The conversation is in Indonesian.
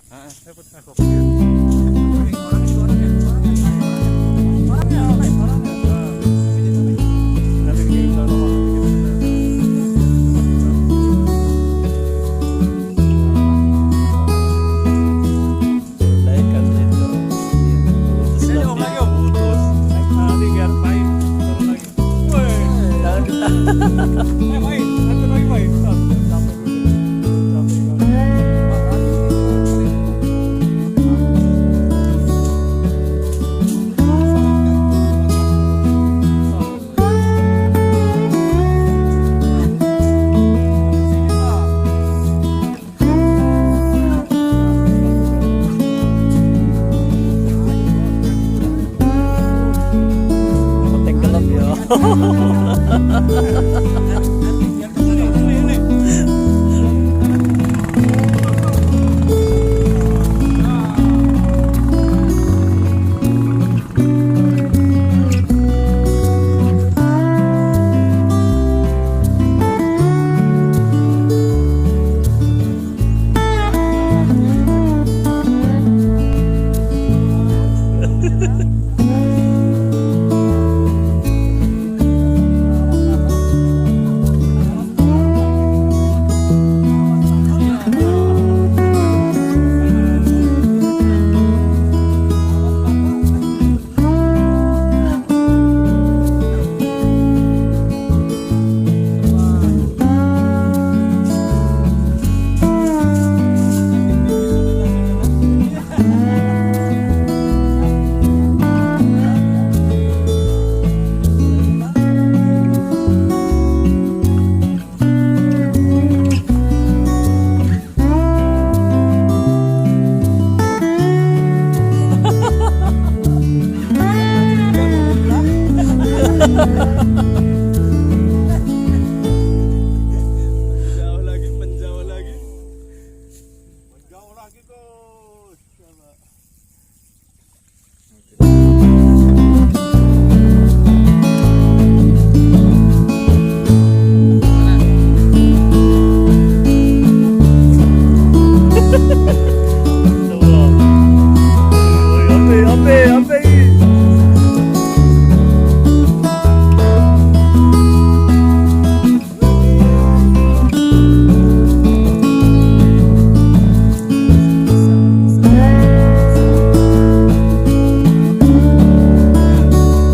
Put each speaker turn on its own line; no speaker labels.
Saya put aku pikir. Orangnya. Nanti kirim tahu nomor
Laikan itu.
Ini om lagi om. Putus. Nanti biar main baru lagi. Woi.
Jangan ditahan.
Main. Nanti lagi main. Sampai dulu. Sampai
Petek gelap ya.
Hahaha.